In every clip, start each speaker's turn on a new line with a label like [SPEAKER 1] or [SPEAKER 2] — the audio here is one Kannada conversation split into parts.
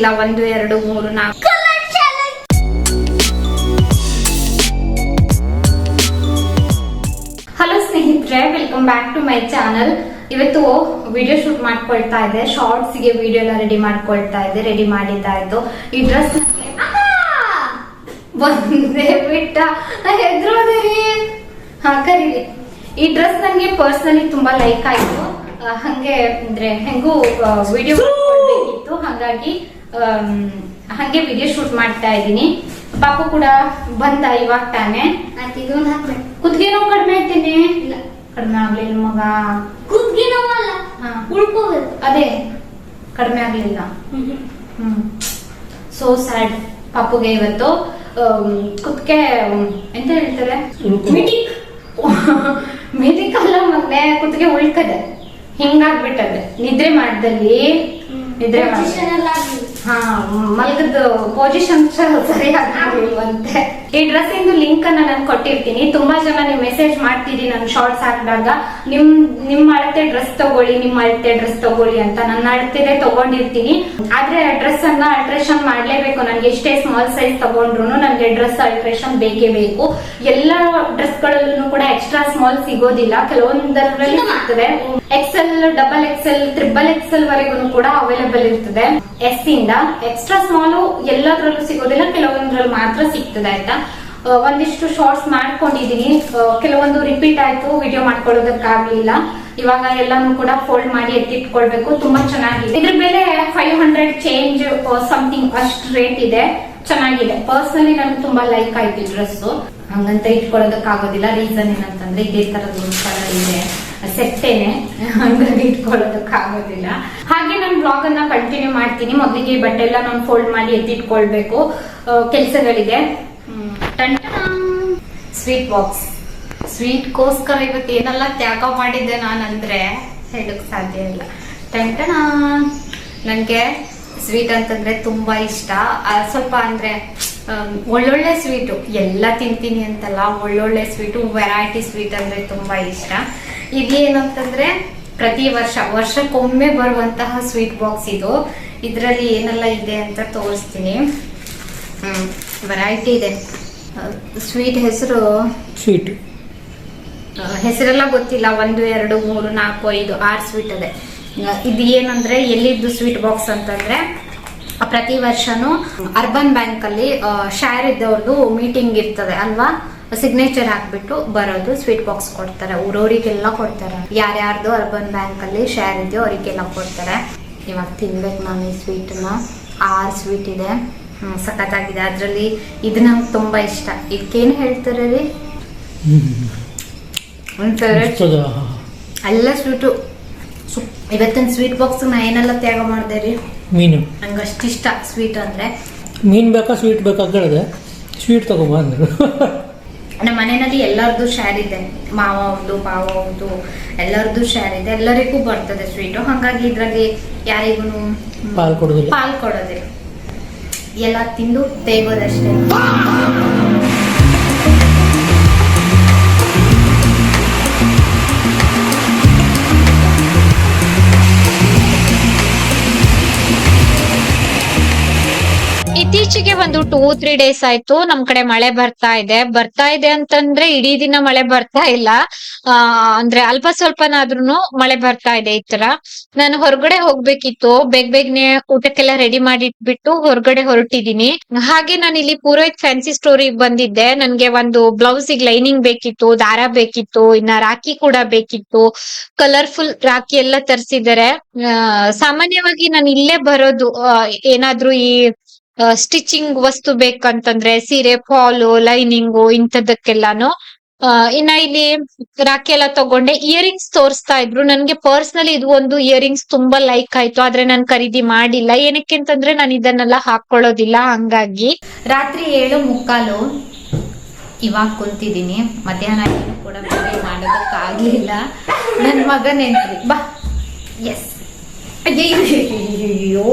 [SPEAKER 1] ಇಲ್ಲ 1 2 3 4. ಹಲೋ ಸ್ನೇಹಿತರೆ, welcome back to my channel. ಇವತ್ತು ವಿಡಿಯೋ ಶೂಟ್ ಮಾಡ್ಕೊಳ್ತಾ ಇದ್ದೆ. ಶಾರ್ಟ್ಸ್ ಗೆ ವಿಡಿಯೋ ಎಲ್ಲ ರೆಡಿ ಮಾಡ್ಕೊಳ್ತಾ ಇದ್ದೆ. ರೆಡಿ ಮಾಡಿದ್ದ ಆಯ್ತು. ಈ ಡ್ರೆಸ್ ಬಂದೇ ಬಿಟ್ಟ ಹೆದ್ರೋದಿರಿ. ಹಾ ಕರೀರಿ. ಈ ಡ್ರೆಸ್ ನನಗೆ ಪರ್ಸನಲಿ ತುಂಬಾ ಲೈಕ್ ಆಯ್ತು. ಹಂಗೆ ಅಂದ್ರೆ ಹೆಂಗೂ ವಿಡಿಯೋ ಮಾಡ್ಕೊಳ್ಬೇಕಿತ್ತು, ಹಾಗಾಗಿ ಹಂಗೆ ವಿಡಿಯೋ ಶೂಟ್ ಮಾಡ್ತಾ ಇದ್ದೀನಿ. ಪಾಪು ಕೂಡ ಬಂದ ಇವಾಗ ತಾನೆ. ಕುತ್ತಿಗೆ ನೋವು ಕಡಿಮೆ ಆಗ್ತೀನಿ. ಇಲ್ಲ ಕಡಿಮೆ ಆಗ್ಲಿಲ್ಲ ಮಗ.
[SPEAKER 2] ಕುತ್ತಿಗೆ ನೋವಲ್ಲ, ಉಳ್ಕೋಬೇಕು.
[SPEAKER 1] ಅದೇ ಕಡಿಮೆ ಆಗ್ಲಿಲ್ಲ. So sad. ಪಾಪುಗೆ ಇವತ್ತು ಕುತ್ತಿಗೆ ಎಂತ ಹೇಳ್ತಾರೆ, ಮಿಟಿಕ್ ಅಲ್ಲ ಮಗ್ನೆ, ಕುತ್ತಿಗೆ ಉಳ್ಕದೆ. ಹಿಂಗಾಗ್ಬಿಟ್ಟದೆ. ನಿದ್ರೆ ಮಾಡ್ದಲ್ಲಿ ನಿದ್ರೆ ಹಾ ಮಲ್ಗದ ಪೊಸಿಷನ್ ಸರಿಯಾಗಿಲ್ವಂತೆ. ಈ ಡ್ರೆಸ್ ಇಂದು ಲಿಂಕ್ ಅನ್ನ ನಾನು ಕೊಟ್ಟಿರ್ತೀನಿ. ತುಂಬಾ ಜನ ನೀವು ಮೆಸೇಜ್ ಮಾಡ್ತೀರಿ ನನ್ ಶಾರ್ಟ್ಸ್ ಹಾಕಿದಾಗ, ನಿಮ್ ಅಳತೆ ಡ್ರೆಸ್ ತಗೊಳ್ಳಿ, ನಿಮ್ ಅಳತೆ ಡ್ರೆಸ್ ತಗೊಳ್ಳಿ ಅಂತ. ನನ್ನ ಅಳತೆದೆ ತಗೊಂಡಿರ್ತೀನಿ. ಆದ್ರೆ ಡ್ರೆಸ್ ಅನ್ನ ಅಲ್ಟ್ರೇಷನ್ ಮಾಡ್ಲೇಬೇಕು. ನನ್ಗೆ ಎಷ್ಟೇ ಸ್ಮಾಲ್ ಸೈಜ್ ತಗೊಂಡ್ರು ನನ್ಗೆ ಡ್ರೆಸ್ ಅಲ್ಟ್ರೇಷನ್ ಬೇಕೇ ಬೇಕು. ಎಲ್ಲ ಡ್ರೆಸ್ ಗಳಲ್ಲೂ ಕೂಡ ಎಕ್ಸ್ಟ್ರಾ ಸ್ಮಾಲ್ ಸಿಗೋದಿಲ್ಲ, ಕೆಲವೊಂದರಲ್ಲಿ ಸಿಗ್ತದೆ. XL, double XL, triple XL ವರೆಗೂ ಕೂಡ ಅವೈಲೇಬಲ್ ಇರ್ತದೆ. ಎಸ್ ಇಂದ ಎಕ್ಸ್ಟ್ರಾ ಸ್ಮಾಲ್ ಎಲ್ಲದ್ರಲ್ಲೂ ಸಿಗೋದಿಲ್ಲ, ಕೆಲವೊಂದ್ರಲ್ಲಿ ಮಾತ್ರ ಸಿಗ್ತದೆ. ಆಯ್ತಾ, ಒಂದಿಷ್ಟು ಶಾರ್ಟ್ಸ್ ಮಾಡ್ಕೊಂಡಿದೀನಿ. ಕೆಲವೊಂದು ರಿಪೀಟ್ ಆಯ್ತು, ವಿಡಿಯೋ ಮಾಡ್ಕೊಳ್ಳೋದಕ್ಕಾಗ್ಲಿಲ್ಲ. ಇವಾಗ ಎಲ್ಲಾನು ಕೂಡ ಫೋಲ್ಡ್ ಮಾಡಿ ಎತ್ತಿಟ್ಕೊಳ್ಬೇಕು. ತುಂಬಾ ಚೆನ್ನಾಗಿದೆ. ಇದ್ರ ಬೆಲೆ 500 ಚೇಂಜ್ ಸಮಥಿಂಗ್ ಅಷ್ಟು ರೇಟ್ ಇದೆ. ಚೆನ್ನಾಗಿದೆ. ಪರ್ಸನಲಿ ನನ್ಗೆ ತುಂಬಾ ಲೈಕ್ ಆಯ್ತು ಡ್ರೆಸ್. ಹಂಗಂತ ಇಟ್ಕೊಳ್ಳೋದಕ್ಕಾಗೋದಿಲ್ಲ. ರೀಸನ್ ಏನಂತಂದ್ರೆ ಇದೇ ತರದ ಒಂದು ಕಲರ್ ಇದೆ, ಸೆಟ್ಟೇನೆ, ಹಂಗಾಗಿ ಇಟ್ಕೊಳ್ಳೋದಕ್ಕಾಗೋದಿಲ್ಲ. ಹಾಗೆ ನಾನು ಬ್ಲಾಗ್ ಅನ್ನ ಕಂಟಿನ್ಯೂ ಮಾಡ್ತೀನಿ. ಮೊದಲಿಗೆ ಬಟ್ಟೆ ಎಲ್ಲ ನಾನು ಫೋಲ್ಡ್ ಮಾಡಿ ಎತ್ತಿಟ್ಕೊಳ್ಬೇಕು, ಕೆಲ್ಸಗಳಿದೆ. Sweet box. ಸ್ವೀಟ್ಗೋಸ್ಕರ ಇವತ್ತು ಏನೆಲ್ಲ ತ್ಯಾಗ ಮಾಡಿದ್ದೆ ನಾನಂದ್ರೆ ಹೇಳಕ್ ಸಾಧ್ಯ ಇಲ್ಲ. ಟಂಟಣ. ನನ್ಗೆ ಸ್ವೀಟ್ ಅಂತಂದ್ರೆ ತುಂಬಾ ಇಷ್ಟ. ಸ್ವಲ್ಪ ಅಂದ್ರೆ ಒಳ್ಳೊಳ್ಳೆ ಸ್ವೀಟು ಎಲ್ಲ ತಿಂತೀನಿ ಅಂತಲ್ಲ, ಒಳ್ಳೊಳ್ಳೆ ಸ್ವೀಟು, ವೆರೈಟಿ ಸ್ವೀಟ್ ಅಂದ್ರೆ ತುಂಬಾ ಇಷ್ಟ. ಇದೇನಂತಂದ್ರೆ ಪ್ರತಿ ವರ್ಷಕ್ಕೊಮ್ಮೆ ಬರುವಂತಹ ಸ್ವೀಟ್ ಬಾಕ್ಸ್ ಇದು. ಇದರಲ್ಲಿ ಏನೆಲ್ಲ ಇದೆ ಅಂತ ತೋರಿಸ್ತೀನಿ. ವೆರೈಟಿ ಇದೆ. ಸ್ವೀಟ್ ಹೆಸರು ಹೆಸರೆಲ್ಲ ಗೊತ್ತಿಲ್ಲ. 1 2 3 4 5 6 ಸ್ವೀಟ್ ಅದೇ. ಇದು ಏನಂದ್ರೆ ಎಲ್ಲಿದ್ದು ಸ್ವೀಟ್ ಬಾಕ್ಸ್ ಅಂತಂದ್ರೆ, ಪ್ರತಿ ವರ್ಷನೂ ಅರ್ಬನ್ ಬ್ಯಾಂಕ್ ಅಲ್ಲಿ ಶೇರ್ ಇದ್ದವ್ರದ್ದು ಮೀಟಿಂಗ್ ಇರ್ತದೆ ಅಲ್ವಾ, ಸಿಗ್ನೇಚರ್ ಹಾಕ್ಬಿಟ್ಟು ಬರೋದು ಸ್ವೀಟ್ ಬಾಕ್ಸ್ ಕೊಡ್ತಾರೆ. ಊರವರಿಗೆಲ್ಲ ಕೊಡ್ತಾರೆ. ಯಾರ್ಯಾರ್ದು ಅರ್ಬನ್ ಬ್ಯಾಂಕ್ ಅಲ್ಲಿ ಶೇರ್ ಇದೆಯೋ ಅವರಿಗೆಲ್ಲ ಕೊಡ್ತಾರೆ. ಇವಾಗ ತಿನ್ಬೇಕು ನಾನು ಈ ಸ್ವೀಟ್ ನ. 6 ಸ್ವೀಟ್ ಇದೆ. ಸಖತ್ತಾಗಿದೆ. ಅದ್ರಲ್ಲಿ ಇದು ನಂಗೆ ತುಂಬಾ ಇಷ್ಟ. ಇದಕ್ಕೇನು ಹೇಳ್ತಾರೆ ರೀ, ಎಲ್ಲ ಸ್ವೀಟು. ಇವತ್ತಿನ ಸ್ವೀಟ್ ಬಾಕ್ಸ್ ನಾ ಏನೆಲ್ಲ ತ್ಯಾಗ ಮಾಡಿದೆ ರೀ.
[SPEAKER 3] ಮೀನು
[SPEAKER 1] ನಂಗೆ ಅಷ್ಟಿಷ್ಟ ಸ್ವೀಟ್ ಅಂದ್ರೆ.
[SPEAKER 3] ಮೀನ್ ಬೇಕಾ ಸ್ವೀಟ್ ಬೇಕಾ ಕೇಳಿದೆ, ಸ್ವೀಟ್ ತಗೊಂಬ ಅಂದ್ರು.
[SPEAKER 1] ನಮ್ಮ ಮನೆಯಲ್ಲಿ ಎಲ್ಲರದ್ದು ಶೇರ್ ಇದೆ. ಮಾವ ಅವ್ರದ್ದು, ಬಾವ ಅವ್ರದ್ದು ಎಲ್ಲರದ್ದು ಶೇರ್ ಇದೆ. ಎಲ್ಲರಿಗೂ ಬರ್ತದೆ ಸ್ವೀಟು. ಹಾಗಾಗಿ ಇದ್ರಲ್ಲಿ ಯಾರಿಗೂ
[SPEAKER 3] ಪಾಲ್
[SPEAKER 1] ಕೊಡೋದಿಲ್ಲ. ಎಲ್ಲ ತಿಂದು ತೇಗೋದಷ್ಟೇ. ಇತ್ತೀಚೆಗೆ ಒಂದು 2-3 ಡೇಸ್ ಆಯ್ತು ನಮ್ ಕಡೆ ಮಳೆ ಬರ್ತಾ ಇದೆ ಅಂತಂದ್ರೆ ಇಡೀ ದಿನ ಮಳೆ ಬರ್ತಾ ಇಲ್ಲ. ಅಂದ್ರೆ ಅಲ್ಪ ಸ್ವಲ್ಪನಾದ್ರೂ ಮಳೆ ಬರ್ತಾ ಇದೆ. ಈ ತರ ನಾನು ಹೊರಗಡೆ ಹೋಗ್ಬೇಕಿತ್ತು. ಬೇಗನೆ ಊಟಕ್ಕೆಲ್ಲ ರೆಡಿ ಮಾಡಿ ಇಟ್ಬಿಟ್ಟು ಹೊರಗಡೆ ಹೊರಟಿದೀನಿ. ಹಾಗೆ ನಾನು ಇಲ್ಲಿ ಪೂರೋಹಿತ್ ಫ್ಯಾನ್ಸಿ ಸ್ಟೋರಿಗೆ ಬಂದಿದ್ದೆ. ನನ್ಗೆ ಒಂದು ಬ್ಲೌಸಿಗೆ ಲೈನಿಂಗ್ ಬೇಕಿತ್ತು, ದಾರ ಬೇಕಿತ್ತು, ಇನ್ನ ರಾಖಿ ಕೂಡ ಬೇಕಿತ್ತು. ಕಲರ್ಫುಲ್ ರಾಖಿ ಎಲ್ಲ ತರಿಸಿದ್ದಾರೆ. ಸಾಮಾನ್ಯವಾಗಿ ನಾನು ಇಲ್ಲೇ ಬರೋದು ಏನಾದ್ರೂ ಈ ಸ್ಟಿಚಿಂಗ್ ವಸ್ತು ಬೇಕಂತಂದ್ರೆ ಸೀರೆ, ಫಾಲು, ಲೈನಿಂಗು ಇಂಥದಕ್ಕೆಲ್ಲಾನು. ಇನ್ನ ಇಲ್ಲಿ ರಾಖಿ ಎಲ್ಲ ತಗೊಂಡೆ. ಇಯರಿಂಗ್ಸ್ ತೋರಿಸ್ತಾ ಇದ್ರು. ನನ್ಗೆ ಪರ್ಸನಲಿ ಇದು ಒಂದು ಇಯರಿಂಗ್ಸ್ ತುಂಬಾ ಲೈಕ್ ಆಯ್ತು. ಆದ್ರೆ ನಾನು ಖರೀದಿ ಮಾಡಿಲ್ಲ. ಏನಕ್ಕೆ ಅಂತಂದ್ರೆ ನಾನು ಇದನ್ನೆಲ್ಲ ಹಾಕೊಳ್ಳೋದಿಲ್ಲ. ಹಂಗಾಗಿ ರಾತ್ರಿ 7:45 ಇವಾಗ ಕುಂತಿದೀನಿ. ಮಧ್ಯಾಹ್ನ ಕೂಡ ಮಾಡೋದಕ್ಕಾಗ್ಲಿಲ್ಲ. ನನ್ ಮಗನ್ ಎಂಟ್ರಿ ಬಾ. ಎಸ್. ಅಯ್ಯೋ,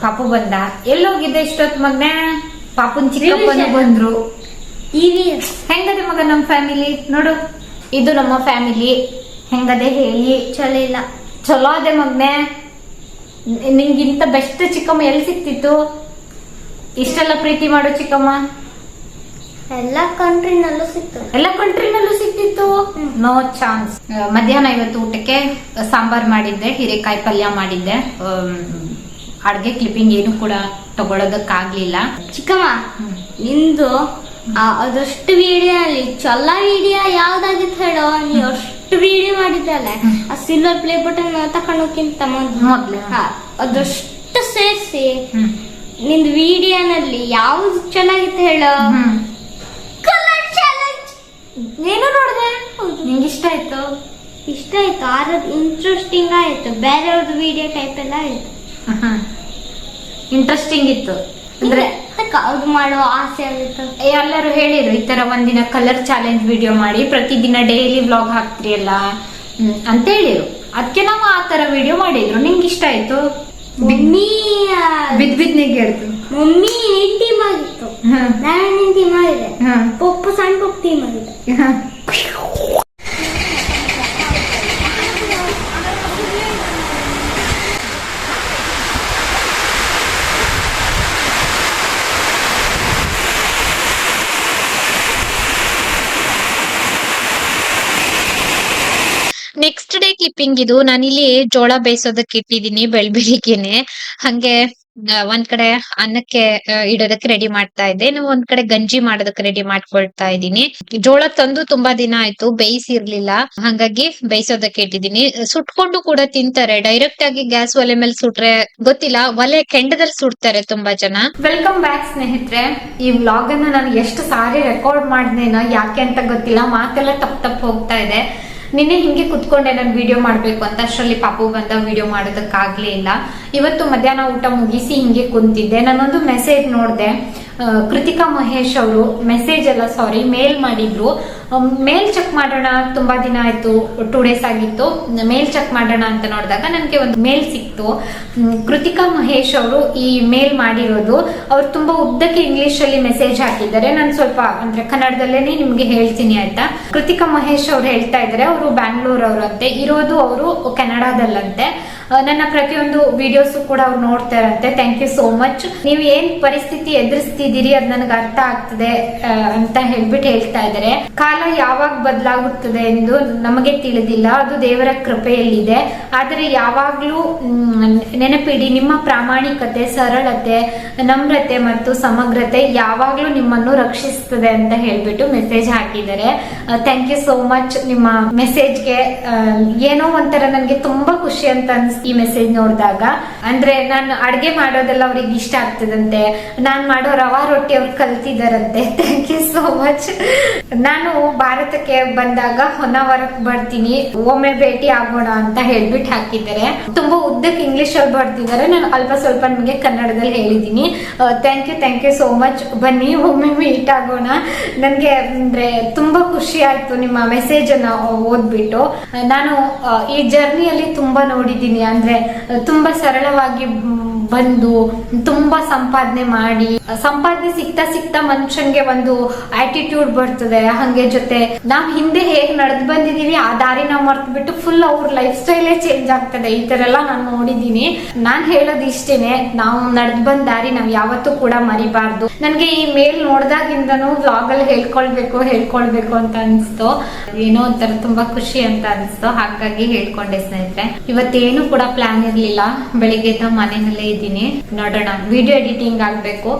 [SPEAKER 1] ಪಾಪು ಬಂದ. ಎಲ್ಲೋಗಿದ್ದೆ ಇಷ್ಟೊತ್ತು ಮಗನೇ? ಪಾಪುನ್ ಚಿಕ್ಕಪ್ಪನ ಬಂದ್ರು. ಹೆಂಗದೆ ಮಗ ನಮ್ ಫ್ಯಾಮಿಲಿ? ನೋಡು, ಇದು ನಮ್ಮ ಫ್ಯಾಮಿಲಿ. ಹೆಂಗದೆ ಹೇಳಿ?
[SPEAKER 2] ಚಲೋ ಇಲ್ಲ.
[SPEAKER 1] ಚಲೋ ಅದೇ ಮಗ್ನೆ. ನಿಂಗಿಂತ ಬೆಸ್ಟ್ ಚಿಕ್ಕಮ್ಮ ಎಲ್ಲಿ ಸಿಕ್ತಿತ್ತು? ಇಷ್ಟೆಲ್ಲ ಪ್ರೀತಿ ಮಾಡೋ ಚಿಕ್ಕಮ್ಮ
[SPEAKER 2] ಎಲ್ಲ ಕಂಟ್ರಿನಲ್ಲೂ ಸಿಗ್ತದೆ.
[SPEAKER 1] ಎಲ್ಲ ಕಂಟ್ರಿನಲ್ಲೂ ಸಿಕ್ತಿತ್ತು. No chance. ಮಧ್ಯಾಹ್ನ ಇವತ್ತು ಊಟಕ್ಕೆ ಸಾಂಬಾರ್ ಮಾಡಿದ್ದೆ, ಹೀರೆಕಾಯಿ ಪಲ್ಯ ಮಾಡಿದ್ದೆ. ಅಡ್ಗೆ ಕ್ಲಿಪ್ಪಿಂಗ್ ಏನು ಕೂಡ ತಗೊಳೋದಕ್ಕಾಗ್ಲಿಲ್ಲ.
[SPEAKER 2] ಚಿಕ್ಕಮ್ಮ ನಿಂದು ಅದಷ್ಟು ವಿಡಿಯೋ ಅಲ್ಲಿ ಚೊಲ್ಲ ವಿಡಿಯೋ ಯಾವ್ದಾಗಿತ್ತು ಹೇಳೋ? ನೀ ಅಷ್ಟು ವಿಡಿಯೋ ಮಾಡಿದ್ದಲ್ಲ, ಆ ಸಿಲ್ವರ್ ಪ್ಲೇ ಬಟನ್ ತಕೊಂಡೋಕ್ಕಿಂತ
[SPEAKER 1] ಮೊದ್ಲು
[SPEAKER 2] ಅದಷ್ಟು ಸೇರಿಸಿ ನಿಂದು ವಿಡಿಯೋನಲ್ಲಿ ಯಾವ್ದು ಚೆನ್ನಾಗಿತ್ತು ಹೇಳೋ? Colour challenge.
[SPEAKER 1] ನೀನು ನೋಡಿದೆ? ನಿಂಗೆ ಇಷ್ಟ ಆಯ್ತು?
[SPEAKER 2] ಇಷ್ಟ ಆಯ್ತು. ಆರದ್ ಇಂಟ್ರೆಸ್ಟಿಂಗ್ ಆಯ್ತು. ಬೇರೆಯವ್ರದ್ದು ವಿಡಿಯೋ ಟೈಪ್ ಎಲ್ಲ ಆಯ್ತು.
[SPEAKER 1] ಇಂಟ್ರೆಸ್ಟಿಂಗ್ ಇತ್ತು ಅಂದ್ರೆ
[SPEAKER 2] ಅದು ಮಾಡೋ ಆಸೆ ಆಗಿತ್ತು.
[SPEAKER 1] ಎಲ್ಲರೂ ಹೇಳಿದ್ರು ಈ ತರ ಒಂದಿನ ಕಲರ್ ಚಾಲೆಂಜ್ ವಿಡಿಯೋ ಮಾಡಿ ಪ್ರತಿದಿನ ಡೈಲಿ ವ್ಲಾಗ್ ಹಾಕ್ತಿರಿ ಅಲ್ಲ ಅಂತ ಹೇಳಿರು. ಅದಕ್ಕೆ ನಾವು ಆ ತರ ವಿಡಿಯೋ ಮಾಡಿದ್ರು. ನಿಂಗೆ ಇಷ್ಟ ಆಯ್ತು?
[SPEAKER 2] ಮಮ್ಮಿ
[SPEAKER 1] ಬಿದ್ ನಿಂಗೆ ಹೇಳ್ತು.
[SPEAKER 2] ಮಮ್ಮಿ ನಿನ್ ಟೀಮ್ ಆಗಿತ್ತು, ನಾನು ನಿನ್ ಟೀಮ್ ಆಗಿದೆ. ಪಪ್ಪು ಸಣ್ಣ ಪಪ್ಪು ಟೀಮ್ ಆಗಿದೆ.
[SPEAKER 4] ನೆಕ್ಸ್ಟ್ ಡೇ ಕ್ಲಿಪ್ಪಿಂಗ್ ಇದು. ನಾನಿಲ್ಲಿ ಜೋಳ ಬೇಯಿಸೋದಕ್ಕೆ ಇಟ್ಟಿದ್ದೀನಿ ಬೆಳಿಗ್ಗೆನೆ. ಹಂಗೆ ಒಂದ್ ಕಡೆ ಅನ್ನಕ್ಕೆ ಇಡೋದಕ್ಕೆ ರೆಡಿ ಮಾಡ್ತಾ ಇದ್ದೆ, ಒಂದ್ ಕಡೆ ಗಂಜಿ ಮಾಡೋದಕ್ಕೆ ರೆಡಿ ಮಾಡ್ಕೊಳ್ತಾ ಇದ್ದೀನಿ. ಜೋಳ ತಂದು ತುಂಬಾ ದಿನ ಆಯ್ತು, ಬೇಯಿಸಿರ್ಲಿಲ್ಲ, ಹಾಗಾಗಿ ಬೇಯಿಸೋದಕ್ಕೆ ಇಟ್ಟಿದ್ದೀನಿ. ಸುಟ್ಕೊಂಡು ಕೂಡ ತಿಂತಾರೆ. ಡೈರೆಕ್ಟ್ ಆಗಿ ಗ್ಯಾಸ್ ಒಲೆ ಮೇಲೆ ಸುಟ್ರೆ ಗೊತ್ತಿಲ್ಲ, ಒಲೆ ಕೆಂಡದಲ್ಲಿ ಸುಡ್ತಾರೆ ತುಂಬಾ ಜನ.
[SPEAKER 1] ವೆಲ್ಕಮ್ ಬ್ಯಾಕ್ ಸ್ನೇಹಿತರೆ. ಈ ವ್ಲಾಗ್ ಅನ್ನ ನಾನು ಎಷ್ಟು ಸಾರಿ ರೆಕಾರ್ಡ್ ಮಾಡಿದ್ನೇನೋ ಯಾಕೆ ಅಂತ ಗೊತ್ತಿಲ್ಲ, ಮಾತೆಲ್ಲ ತಪ್ಪ ಹೋಗ್ತಾ ಇದೆ. ನಿನ್ನೆ ಹಿಂಗೆ ಕುತ್ಕೊಂಡೆ ನಾನು ವಿಡಿಯೋ ಮಾಡ್ಬೇಕು ಅಂತ, ಅಷ್ಟರಲ್ಲಿ ಪಾಪು ಬಂದ ವಿಡಿಯೋ ಮಾಡೋದಕ್ಕಾಗ್ಲೇ ಇಲ್ಲ. ಇವತ್ತು ಮಧ್ಯಾಹ್ನ ಊಟ ಮುಗಿಸಿ ಹಿಂಗೆ ಕುಂತಿದ್ದೆ. ನಾನೊಂದು ಮೆಸೇಜ್ ನೋಡಿದೆ. ಕೃತಿಕಾ ಮಹೇಶ್ ಅವರು ಮೇಲ್ ಮಾಡಿದ್ರು. ಮೇಲ್ ಚೆಕ್ ಮಾಡೋಣ, ತುಂಬಾ ದಿನ ಆಯ್ತು, 2 days ಆಗಿತ್ತು, ಮೇಲ್ ಚೆಕ್ ಮಾಡೋಣ ಅಂತ ನೋಡಿದಾಗ ನನಗೆ ಒಂದು ಮೇಲ್ ಸಿಕ್ತು. ಕೃತಿಕಾ ಮಹೇಶ್ ಅವರು ಈ ಮೇಲ್ ಮಾಡಿರೋದು. ಅವ್ರು ತುಂಬಾ ಉದ್ದಕ್ಕೆ ಇಂಗ್ಲಿಷ್ ಅಲ್ಲಿ ಮೆಸೇಜ್ ಹಾಕಿದ್ದಾರೆ. ನಾನು ಸ್ವಲ್ಪ ಅಂದ್ರೆ ಕನ್ನಡದಲ್ಲೇನೆ ನಿಮ್ಗೆ ಹೇಳ್ತೀನಿ ಆಯ್ತಾ. ಕೃತಿಕಾ ಮಹೇಶ್ ಅವ್ರು ಹೇಳ್ತಾ ಇದ್ದಾರೆ, ಅವರು ಬ್ಯಾಂಗ್ಳೂರ್ ಅವರಂತೆ, ಇರೋದು ಅವರು ಕೆನಡಾದಲ್ಲಂತೆ. ನನ್ನ ಪ್ರತಿಯೊಂದು ವಿಡಿಯೋಸ್ ಕೂಡ ಅವ್ರು ನೋಡ್ತಾರಂತೆ. Thank you so much. ನೀವು ಏನ್ ಪರಿಸ್ಥಿತಿ ಎದುರಿಸ್ತಿದ್ದೀರಿ ಅದ್ ನನಗೆ ಅರ್ಥ ಆಗ್ತದೆ ಅಂತ ಹೇಳ್ತಾ ಇದ್ದಾರೆ. ಕಾಲ ಯಾವಾಗ ಬದಲಾಗುತ್ತದೆ ಎಂದು ನಮಗೆ ತಿಳಿದಿಲ್ಲ, ಅದು ದೇವರ ಕೃಪೆಯಲ್ಲಿದೆ. ಆದರೆ ಯಾವಾಗ್ಲೂ ನೆನಪಿಡಿ, ನಿಮ್ಮ ಪ್ರಾಮಾಣಿಕತೆ, ಸರಳತೆ, ನಮ್ರತೆ ಮತ್ತು ಸಮಗ್ರತೆ ಯಾವಾಗ್ಲೂ ನಿಮ್ಮನ್ನು ರಕ್ಷಿಸ್ತದೆ ಅಂತ ಹೇಳ್ಬಿಟ್ಟು ಮೆಸೇಜ್ ಹಾಕಿದ್ದಾರೆ. Thank you so much. ನಿಮ್ಮ ಮೆಸೇಜ್ಗೆ ಏನೋ ಒಂಥರ ನನಗೆ ತುಂಬಾ ಖುಷಿ ಅಂತ ಅನ್ಸ್ತು ಈ ಮೆಸೇಜ್ ನೋಡಿದಾಗ. ಅಂದ್ರೆ ನಾನು ಅಡ್ಗೆ ಮಾಡೋದೆಲ್ಲ ಅವ್ರಿಗೆ ಇಷ್ಟ ಆಗ್ತದಂತೆ, ನಾನ್ ಮಾಡೋ ರವಾ ರೊಟ್ಟಿ ಅವ್ರು ಕಲ್ತಿದಾರಂತೆ. Thank you so much. ನಾನು ಭಾರತಕ್ಕೆ ಬಂದಾಗ ಹೊನ್ನಾವರಕ್ಕೆ ಬರ್ತೀನಿ, ಒಮ್ಮೆ ಭೇಟಿ ಆಗೋಣ ಅಂತ ಹೇಳ್ಬಿಟ್ಟು ಹಾಕಿದ್ದಾರೆ. ತುಂಬಾ ಉದ್ದಕ್ಕೆ ಇಂಗ್ಲಿಷ್ ಅಲ್ಲಿ ಬರ್ತಿದ್ದಾರೆ, ನಾನು ಅಲ್ಪ ಸ್ವಲ್ಪ ನಿಮಗೆ ಕನ್ನಡದಲ್ಲಿ ಹೇಳಿದ್ದೀನಿ. Thank you so much. ಬನ್ನಿ ಒಮ್ಮೆ ಮೀಟ್ ಆಗೋಣ. ನನ್ಗೆ ಅಂದ್ರೆ ತುಂಬಾ ಖುಷಿ ಆಯ್ತು ನಿಮ್ಮ ಮೆಸೇಜ್ ಅನ್ನ ಓದ್ಬಿಟ್ಟು. ನಾನು ಈ ಜರ್ನಿಯಲ್ಲಿ ತುಂಬಾ ನೋಡಿದ್ದೀನಿ. ಅಂದ್ರೆ ತುಂಬಾ ಸರಳವಾಗಿ ಬಂದು ತುಂಬಾ ಸಂಪಾದನೆ ಮಾಡಿ, ಸಂಪಾದನೆ ಸಿಕ್ತಾ ಮನುಷ್ಯನ್ಗೆ ಒಂದು ಆಟಿಟ್ಯೂಡ್ ಬರ್ತದೆ. ಹಂಗೆ ಜೊತೆ ನಾವ್ ಹಿಂದೆ ಹೇಗ್ ನಡೆದ್ ಬಂದಿದೀವಿ ಆ ದಾರಿ ನಾವು ಮರ್ತು ಬಿಟ್ಟು ಫುಲ್ ಅವ್ರ ಲೈಫ್ ಸ್ಟೈಲೇ ಚೇಂಜ್ ಆಗ್ತದೆ. ಈ ತರ ಎಲ್ಲ ನಾನು ನೋಡಿದೀನಿ. ನಾನ್ ಹೇಳೋದು ಇಷ್ಟೇನೆ, ನಾವು ನಡೆದ್ ಬಂದ ದಾರಿ ನಾವ್ ಯಾವತ್ತೂ ಕೂಡ ಮರಿಬಾರ್ದು. ನನ್ಗೆ ಈ ಮೇಲ್ ನೋಡ್ದಾಗಿಂದನೂ ವ್ಲಾಗ್ ಅಲ್ಲಿ ಹೇಳ್ಕೊಳ್ಬೇಕು ಅಂತ ಅನ್ಸ್ತು. ಏನೋ ಒಂಥರ ತುಂಬಾ ಖುಷಿ ಅಂತ ಅನ್ಸ್ತು, ಹಾಗಾಗಿ ಹೇಳ್ಕೊಂಡೆ ಸ್ನೇಹಿತರೆ. ಇವತ್ತೇನು ಕೂಡ ಪ್ಲಾನ್ ಇರ್ಲಿಲ್ಲ, ಬೆಳಿಗ್ಗೆ ಮನೆಯಲ್ಲೇ ಇದ್ದೀನಿ. ನೋಡೋಣ, ವಿಡಿಯೋ ಎಡಿಟಿಂಗ್ ಆಗ್ಬೇಕು.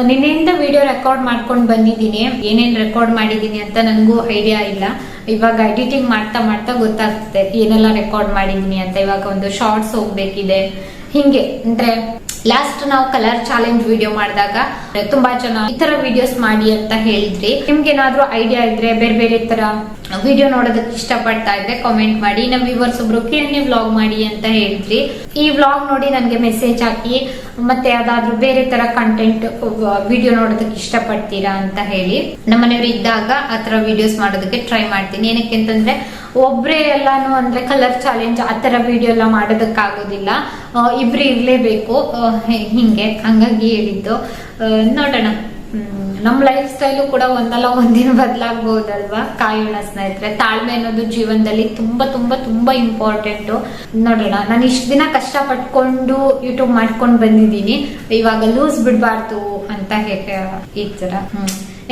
[SPEAKER 1] ನಿನ್ನೆಯಿಂದ ವಿಡಿಯೋ ರೆಕಾರ್ಡ್ ಮಾಡ್ಕೊಂಡು ಬಂದಿದ್ದೀನಿ. ಏನೇನ್ ರೆಕಾರ್ಡ್ ಮಾಡಿದೀನಿ ಅಂತ ನನಗೂ ಐಡಿಯಾ ಇಲ್ಲ. ಇವಾಗ ಎಡಿಟಿಂಗ್ ಮಾಡ್ತಾ ಗೊತ್ತಾಗ್ತದೆ ಏನೆಲ್ಲ ರೆಕಾರ್ಡ್ ಮಾಡಿದೀನಿ ಅಂತ. ಇವಾಗ ಒಂದು ಶಾರ್ಟ್ಸ್ ಹೋಗ್ಬೇಕಿದೆ. ಹಿಂಗೆ ಅಂದ್ರೆ ಲಾಸ್ಟ್ ನಾವು ಕಲರ್ ಚಾಲೆಂಜ್ ವಿಡಿಯೋ ಮಾಡಿದಾಗ ತುಂಬಾ ಜನ ಈ ತರ ವಿಡಿಯೋಸ್ ಮಾಡಿ ಅಂತ ಹೇಳಿದ್ರಿ. ನಿಮ್ಗೆ ಏನಾದ್ರೂ ಐಡಿಯಾ ಇದ್ರೆ ಬೇರೆ ತರ ವಿಡಿಯೋ ನೋಡೋದಕ್ಕೆ ಇಷ್ಟಪಡ್ತಾ ಇದ್ರೆ ಕಾಮೆಂಟ್ ಮಾಡಿ. ನಮ್ಮ ವ್ಯೂವರ್ಸ್ ಒಬ್ರು ಕಿರಣಿ ವ್ಲಾಗ್ ಮಾಡಿ ಅಂತ ಹೇಳಿದ್ರಿ. ಈ ವ್ಲಾಗ್ ನೋಡಿ ನನ್ಗೆ ಮೆಸೇಜ್ ಹಾಕಿ ಮತ್ತೆ ಯಾವ್ದಾದ್ರು ಬೇರೆ ತರ ಕಂಟೆಂಟ್ ವಿಡಿಯೋ ನೋಡೋದಕ್ಕೆ ಇಷ್ಟಪಡ್ತೀರಾ ಅಂತ ಹೇಳಿ. ನಮ್ಮನೆಯವರು ಇದ್ದಾಗ ಆತರ ವಿಡಿಯೋಸ್ ಮಾಡೋದಕ್ಕೆ ಟ್ರೈ ಮಾಡ್ತೀನಿ. ಏನಕ್ಕೆ ಅಂತಂದ್ರೆ ಒಬ್ರೇ ಎಲ್ಲಾನು ಅಂದ್ರೆ ಕಲರ್ ಚಾಲೆಂಜ್ ಆತರ ವಿಡಿಯೋ ಎಲ್ಲ ಮಾಡೋದಕ್ಕಾಗೋದಿಲ್ಲ, ಇಬ್ರು ಇರ್ಲೇಬೇಕು. ಹಂಗಾಗಿ ಹೇಳಿದ್ದು. ನೋಡೋಣ, ನಮ್ ಲೈಫ್ ಸ್ಟೈಲು ಕೂಡ ಒಂದಲ್ಲ ಒಂದಿನ ಬದಲಾಗಬಹುದಲ್ವಾ. ಕಾಯೋಣ ಸ್ನೇಹಿತರೆ. ತಾಳ್ಮೆ ಅನ್ನೋದು ಜೀವನದಲ್ಲಿ ತುಂಬಾ ತುಂಬಾ ತುಂಬಾ ಇಂಪಾರ್ಟೆಂಟ್. ನೋಡೋಣ, ನಾನು ಇಷ್ಟ ದಿನ ಕಷ್ಟ ಪಟ್ಕೊಂಡು ಯೂಟ್ಯೂಬ್ ಮಾಡ್ಕೊಂಡು ಬಂದಿದ್ದೀನಿ, ಇವಾಗ ಲೂಸ್ ಬಿಡ್ಬಾರ್ದು ಅಂತ ಹೇಗೆ ಈ ತರ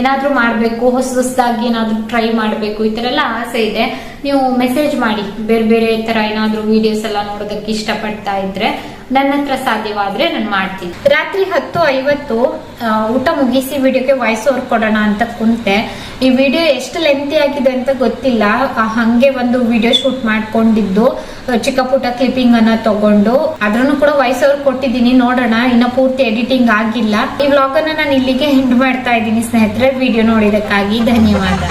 [SPEAKER 1] ಏನಾದ್ರೂ ಮಾಡ್ಬೇಕು, ಹೊಸದಾಗಿ ಏನಾದ್ರೂ ಟ್ರೈ ಮಾಡ್ಬೇಕು, ಈ ತರ ಎಲ್ಲ ಆಸೆ ಇದೆ. ನೀವು ಮೆಸೇಜ್ ಮಾಡಿ, ಬೇರೆ ಬೇರೆ ತರ ಏನಾದ್ರೂ ವಿಡಿಯೋಸ್ ಎಲ್ಲ ನೋಡೋದಕ್ಕೆ ಇಷ್ಟಪಡ್ತಾ ಇದ್ರೆ ನನ್ನ ಹತ್ರ ಸಾಧ್ಯವಾದ್ರೆ ನಾನು ಮಾಡ್ತೀನಿ. ರಾತ್ರಿ 10:50 ಊಟ ಮುಗಿಸಿ ವಿಡಿಯೋಗೆ ವಾಯ್ಸ್ ಓವರ್ ಕೊಡೋಣ ಅಂತ ಕುಂತೆ. ಈ ವಿಡಿಯೋ ಎಷ್ಟು ಲೆಂತಿ ಆಗಿದೆ ಅಂತ ಗೊತ್ತಿಲ್ಲ, ಹಂಗೆ ಒಂದು ವಿಡಿಯೋ ಶೂಟ್ ಮಾಡ್ಕೊಂಡಿದ್ದು, ಚಿಕ್ಕ ಪುಟ್ಟ ಕ್ಲಿಪ್ಪಿಂಗ್ ಅನ್ನ ತಗೊಂಡು ಅದ್ರನ್ನು ಕೂಡ ವಾಯ್ಸ್ ಓವರ್ ಕೊಟ್ಟಿದ್ದೀನಿ. ನೋಡೋಣ, ಇನ್ನ ಪೂರ್ತಿ ಎಡಿಟಿಂಗ್ ಆಗಿಲ್ಲ. ಈ ವ್ಲಾಗ್ ಅನ್ನ ನಾನು ಇಲ್ಲಿಗೆ ಎಂಡ್ ಮಾಡ್ತಾ ಇದ್ದೀನಿ ಸ್ನೇಹಿತರೆ. ವಿಡಿಯೋ ನೋಡಿದಕ್ಕಾಗಿ ಧನ್ಯವಾದ.